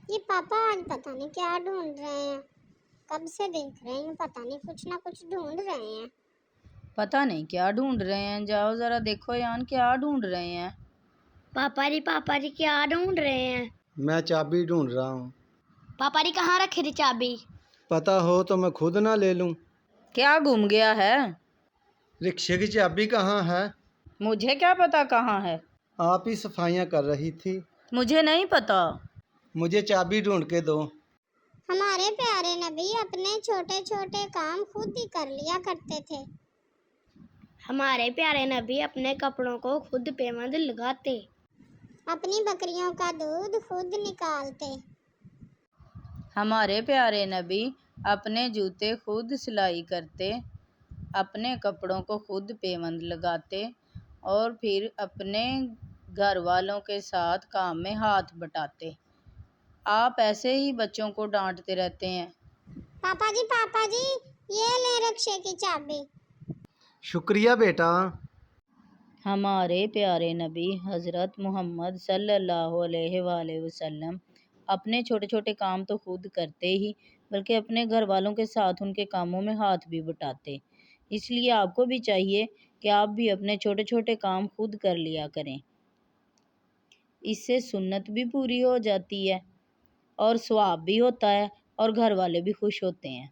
یہ پاپا آج پتہ نہیں کیا ڈھونڈ رہے ہیں، کب سے دیکھ رہے ہیں، پتہ نہیں کچھ نہ کچھ ڈھونڈ رہے ہیں۔ پتہ نہیں کیا ڈھونڈ رہے ہیں، جاؤ ذرا دیکھو یان کیا ڈھونڈ رہے ہیں۔ پاپا جی کیا ڈھونڈ رہے ہیں؟ میں چابی ڈھونڈ رہا ہوں۔ پاپا جی کہاں رکھی تھی چابی؟ پتہ ہو تو میں خود نہ لے لوں۔ کیا گم گیا ہے؟ رکشے کی چابی کہاں ہے؟ مجھے کیا پتا کہاں ہے، آپ ہی صفائیاں کر رہی تھی۔ مجھے نہیں پتا۔ مجھے چابی ڈھونڈ کے دو۔ ہمارے پیارے نبی اپنے چھوٹے چھوٹے کام خود ہی کر لیا کرتے تھے۔ ہمارے پیارے نبی اپنے کپڑوں کو خود پیوند لگاتے، اپنی بکریوں کا دودھ خود نکالتے، ہمارے پیارے نبی اپنے جوتے خود سلائی کرتے، اپنے کپڑوں کو خود پیوند لگاتے اور پھر اپنے گھر والوں کے ساتھ کام میں ہاتھ بٹاتے۔ آپ ایسے ہی بچوں کو ڈانٹتے رہتے ہیں۔ پاپا جی یہ لیں رکشے کی چابی۔ شکریہ بیٹا۔ ہمارے پیارے نبی حضرت محمد صلی اللہ علیہ وآلہ وسلم اپنے چھوٹے چھوٹے کام تو خود کرتے ہی بلکہ اپنے گھر والوں کے ساتھ ان کے کاموں میں ہاتھ بھی بٹاتے۔ اس لیے آپ کو بھی چاہیے کہ آپ بھی اپنے چھوٹے چھوٹے کام خود کر لیا کریں۔ اس سے سنت بھی پوری ہو جاتی ہے اور ثواب بھی ہوتا ہے اور گھر والے بھی خوش ہوتے ہیں۔